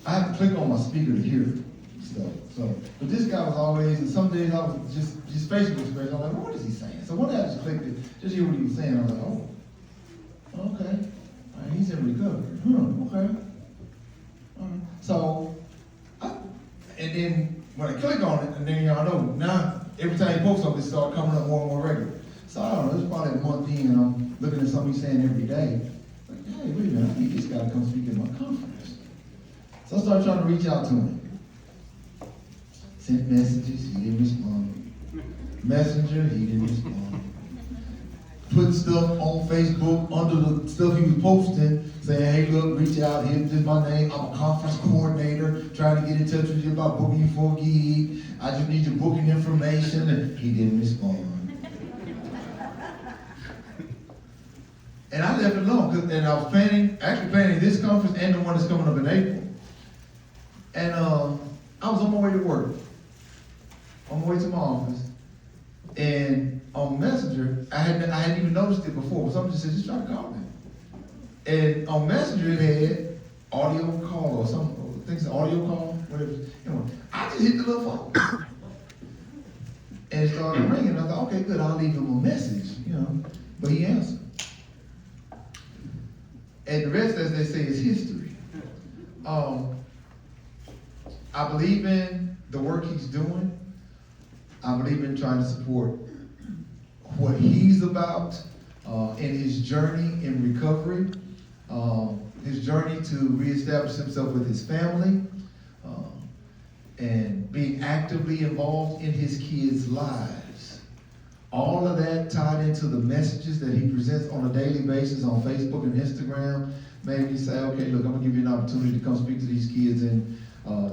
I have to click on my speaker to hear stuff. So, but this guy was always, and some days I was just Facebook expression. I'm like, well, what is he saying? So one day I just clicked it, just hear what he was saying. I was like, oh, okay. All right, he's in recovery. Okay. So, and then when I click on it, and then y'all know, now every time he posts something, it starts coming up more and more regular. So I don't know, it's probably a month in, and I'm looking at something he's saying every day. Like, hey, wait a minute, I need this guy to come speak at my conference. So I started trying to reach out to him. Sent messages, he didn't respond. Messenger, he didn't respond. Put stuff on Facebook under the stuff he was posting, saying, hey, look, reach out, here's my name, I'm a conference coordinator, trying to get in touch with you about booking you for a gig. I just need your booking information, and he didn't respond. And I left it alone, and I was actually planning this conference and the one that's coming up in April. And I was on my way to work, on my way to my office, and on Messenger, I hadn't even noticed it before, but somebody just said, just try to call me. And on Messenger, it had audio call or something, I think it's an audio call, whatever. Anyway, I just hit the little phone. And it started ringing, and I thought, okay, good, I'll leave him a message, but he answered. And the rest, as they say, is history. I believe in the work he's doing. I believe in trying to support what he's about in his journey in recovery, his journey to reestablish himself with his family, and being actively involved in his kids' lives. All of that tied into the messages that he presents on a daily basis on Facebook and Instagram made me say, okay, look, I'm gonna give you an opportunity to come speak to these kids in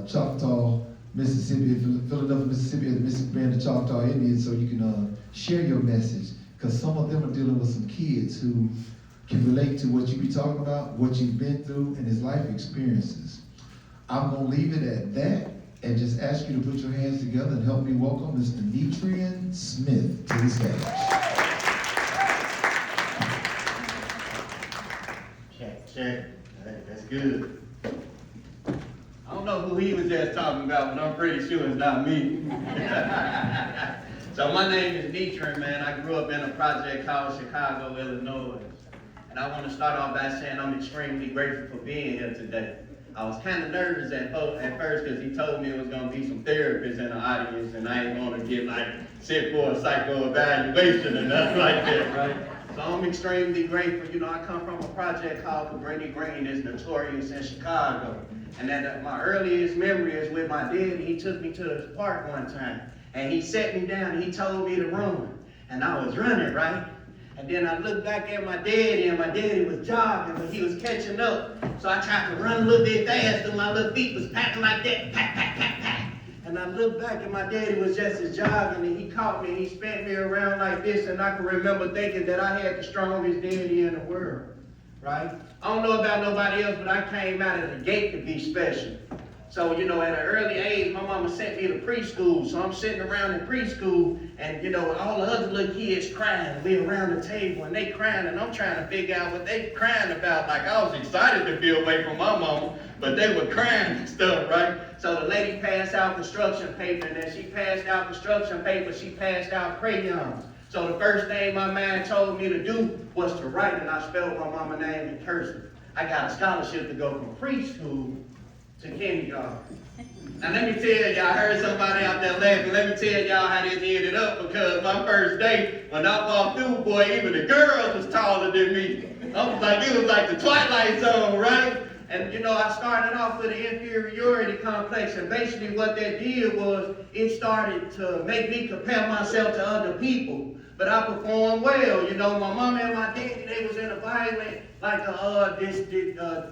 Choctaw, Mississippi, Philadelphia, Mississippi, and the Mississippi Band of Choctaw Indians, so you can share your message. Because some of them are dealing with some kids who can relate to what you be talking about, what you've been through, and his life experiences. I'm gonna leave it at that and just ask you to put your hands together and help me welcome Mr. Nichrien Smith to the stage. Check. That's good. I don't know who he was just talking about, but I'm pretty sure it's not me. So my name is Nichrien, man. I grew up in a project called Chicago, Illinois. And I want to start off by saying I'm extremely grateful for being here today. I was kind of nervous at first because he told me it was going to be some therapists in the audience, and I ain't going to get sent for a psycho evaluation and nothing like that, right? So I'm extremely grateful. I come from a project called Cabrini Green. It's notorious in Chicago. And that my earliest memory is with my dad. He took me to the park one time, and he set me down, and he told me to run. And I was running, right? And then I looked back at my daddy, and my daddy was jogging, but he was catching up. So I tried to run a little bit faster. My little feet was patting like that, pat, pat, pat, pat. And I looked back, and my daddy was just as jogging, and he caught me, and he spun me around like this, and I can remember thinking that I had the strongest daddy in the world, right? I don't know about nobody else, but I came out of the gate to be special. So, at an early age, my mama sent me to preschool. So I'm sitting around in preschool, and, all the other little kids crying. We around the table, and they crying, and I'm trying to figure out what they crying about. Like, I was excited to be away from my mama, but they were crying and stuff, right? So the lady passed out construction paper, and as she passed out construction paper, she passed out crayons. So the first thing my mind told me to do was to write, and I spelled my mama's name in cursive. I got a scholarship to go from preschool to kindergarten. Now let me tell y'all, I heard somebody out there laughing. Let me tell y'all how this ended up, because my first day, when I walked through, boy, even the girls was taller than me. It was like the Twilight Zone, right? And I started off with an inferiority complex, and basically what that did was it started to make me compare myself to other people. But I performed well. My mama and my daddy, they was in a violent,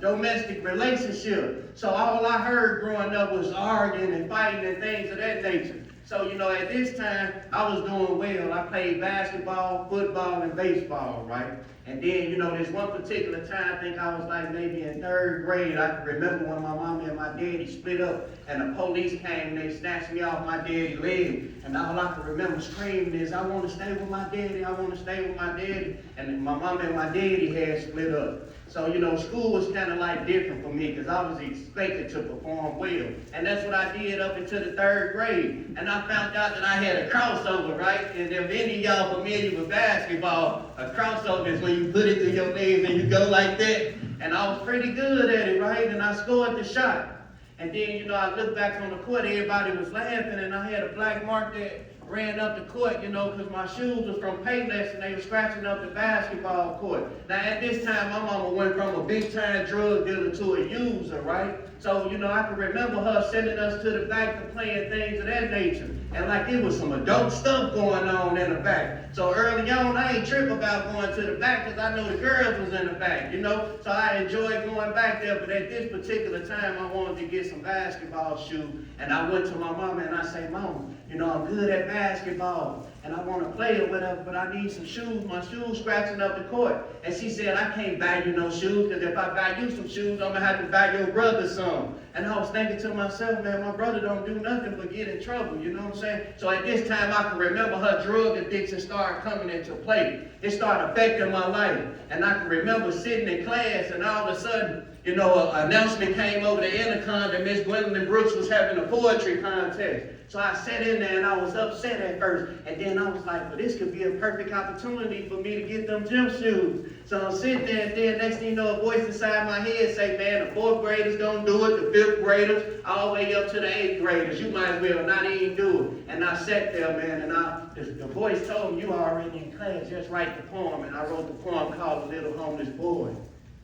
domestic relationship. So all I heard growing up was arguing and fighting and things of that nature. So, at this time, I was doing well. I played basketball, football, and baseball, right? And then, this one particular time, I think I was maybe in 3rd grade. I can remember when my mama and my daddy split up, and the police came and they snatched me off my daddy's leg. And all I can remember screaming is, I want to stay with my daddy, I want to stay with my daddy. And my mama and my daddy had split up. So, you know, school was kind of like different for me because I was expected to perform well. And that's what I did up until the 3rd grade. And I found out that I had a crossover, right? And if any of y'all familiar with basketball, a crossover is when you put it through your legs and you go like that. And I was pretty good at it, right? And I scored the shot. And then, you know, I looked back on the court, everybody was laughing, and I had a black mark that ran up the court, you know, because my shoes was from Payless and they were scratching up the basketball court. Now, at this time, my mama went from a big-time drug dealer to a user, right? So, you know, I can remember her sending us to the back to playing things of that nature. And like it was some adult stuff going on in the back. So early on, I ain't tripping about going to the back because I know the girls was in the back, you know? So I enjoyed going back there, but at this particular time, I wanted to get some basketball shoes. And I went to my mama and I said, Mama, you know, I'm good at basketball and I want to play or whatever, but I need some shoes. My shoes scratching up the court. And she said, I can't buy you no shoes because if I buy you some shoes, I'm going to have to buy your brother some. And I was thinking to myself, man, my brother don't do nothing but get in trouble, you know what I'm saying? So at this time, I can remember her drug addiction started coming into play. It started affecting my life. And I can remember sitting in class and all of a sudden, you know, an announcement came over the intercom that Miss Gwendolyn Brooks was having a poetry contest. So I sat in there and I was upset at first. And then I was like, well, this could be a perfect opportunity for me to get them gym shoes. So I'm sitting there and then next thing you know, a voice inside my head say, man, the 4th graders don't do it, the 5th graders, all the way up to the 8th graders. You might as well not even do it. And I sat there, man, and the voice told me, you already in class, just write the poem. And I wrote the poem called The Little Homeless Boy.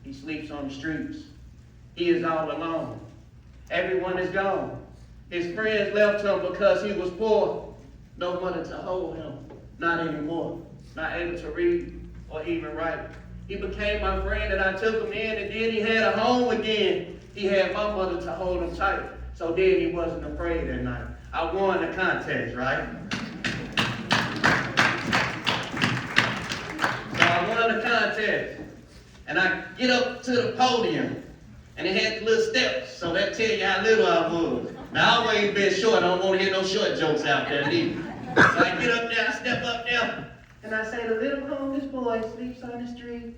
He sleeps on the streets. He is all alone. Everyone is gone. His friends left him because he was poor. No mother to hold him. Not anymore. Not able to read or even write. He became my friend and I took him in and then he had a home again. He had my mother to hold him tight. So then he wasn't afraid at night. I won the contest, right? So I won the contest. And I get up to the podium. And it had little steps, so that tell you how little I was. Now, I've always been short. I don't want to hear no short jokes out there, neither. So I get up there, I step up there, and I say, the little homeless boy sleeps on the street.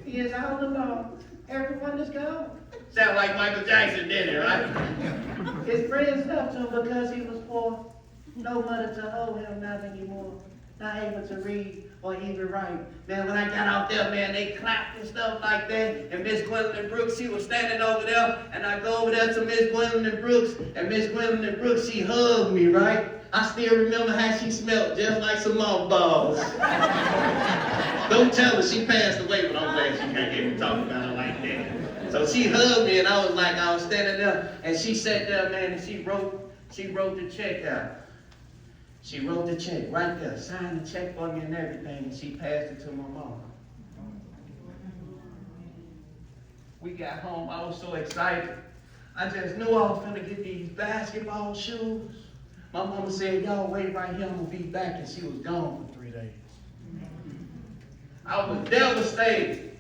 He is all alone. Everyone is gone. Sound like Michael Jackson did it, right? His friends left him because he was poor. No mother to hold him, not anymore. Not able to read or even write. Man, when I got out there, man, they clapped and stuff like that. And Miss Gwendolyn Brooks, she was standing over there. And I go over there to Miss Gwendolyn Brooks. And Miss Gwendolyn Brooks, she hugged me, right? I still remember how she smelled, just like some mothballs. Don't tell her she passed away, but I'm glad she can't hear me talk about her like that. So she hugged me, and I was standing there. And she sat there, man, and she wrote the check out. She wrote the check right there, signed the check for me and everything, and she passed it to my mom. We got home, I was so excited. I just knew I was gonna get these basketball shoes. My mama said, y'all wait right here, I'm gonna be back, and she was gone for 3 days. I was devastated.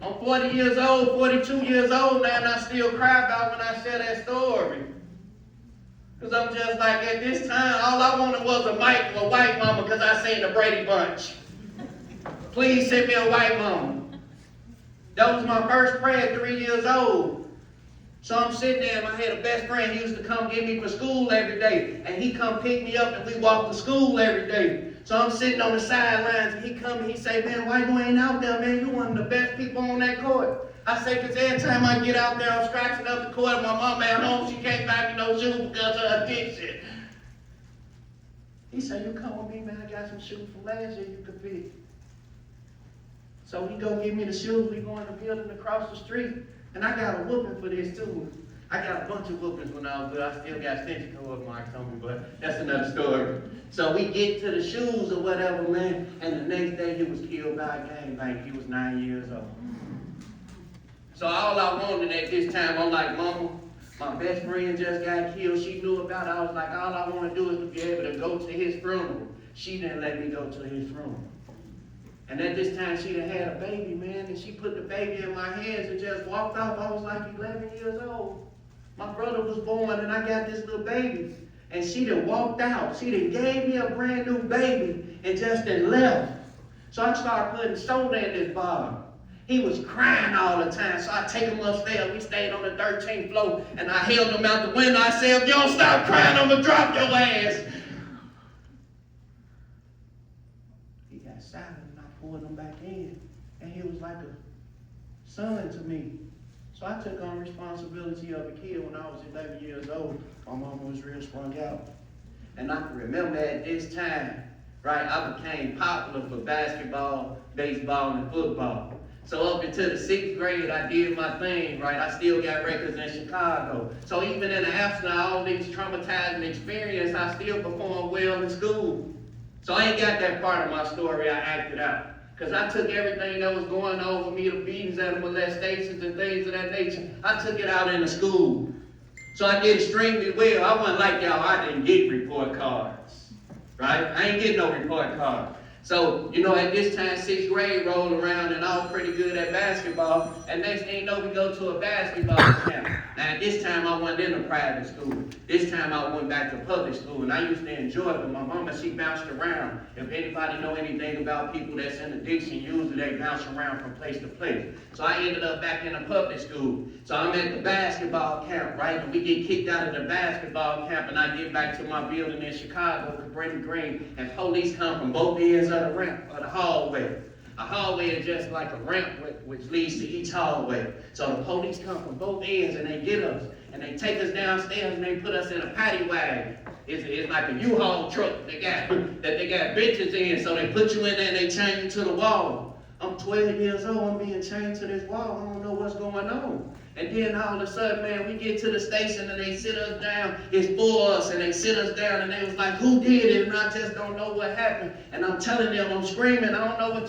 I'm 40 years old, 42 years old now, and I still cry about when I share that story. Because I'm just like, at this time, all I wanted was a white mama because I seen the Brady Bunch. Please send me a white mama. That was my first prayer at 3 years old. So I'm sitting there and I had a best friend. He used to come get me for school every day. And he come pick me up and we walk to school every day. So I'm sitting on the sidelines and he come and he say, man, why you ain't out there, man? You one of the best people on that court. I say, because every time I get out there, I'm scratching up the court. My mom at home, she can't buy me no shoes because of her addiction. He said, you come with me, man. I got some shoes from last year you could pick. So he go give me the shoes. We go in the building across the street. And I got a whooping for this, too. I got a bunch of whoopings when I was good. I still got stitch cord marks on me, but that's another story. So we get to the shoes or whatever, man. And the next day, he was killed by a gangbang. He was 9 years old. So all I wanted at this time, I'm like, Mama, my best friend just got killed. She knew about it. I was like, all I want to do is to be able to go to his funeral. She didn't let me go to his funeral. And at this time, she done had a baby, man, and she put the baby in my hands and just walked off. I was like 11 years old. My brother was born, and I got this little baby. And she done walked out. She done gave me a brand new baby and just done left. So I started putting soda in this bottle. He was crying all the time, so I take him upstairs. We stayed on the 13th floor, and I held him out the window. I said, if you don't stop crying, I'm going to drop your ass. He got silent, and I pulled him back in, and he was like a son to me. So I took on responsibility of a kid when I was 11 years old. My mama was real sprung out. And I can remember at this time, right, I became popular for basketball, baseball, and football. So up until the 6th grade, I did my thing, right? I still got records in Chicago. So even in the absence of all these traumatizing experiences, I still performed well in school. So I ain't got that part of my story I acted out. Because I took everything that was going on for me, the beatings and the molestations and things of that nature, I took it out in the school. So I did extremely well. I wasn't like y'all, I didn't get report cards, right? I ain't getting no report card. So, you know, at this time, 6th grade rolled around and I was pretty good at basketball. And next thing you know, we go to a basketball camp. Now, at this time, I wasn't in a private school. This time, I went back to public school. And I used to enjoy it, but my mama, she bounced around. If anybody know anything about people that's in addiction, usually they bounce around from place to place. So I ended up back in a public school. So I'm at the basketball camp, right? And we get kicked out of the basketball camp, and I get back to my building in Chicago, Cabrini Green, and police come from both ends of the ramp, or the hallway. A hallway is just like a ramp which leads to each hallway. So the police come from both ends and they get us. And they take us downstairs and they put us in a paddy wagon. It's like a U-Haul truck that they got benches in. So they put you in there and they chain you to the wall. I'm 12 years old, I'm being chained to this wall. I don't know what's going on. And then all of a sudden, man, we get to the station and they sit us down. It's for us, and they sit us down and they was like, who did it? And I just don't know what happened. And I'm telling them, I'm screaming, I don't know what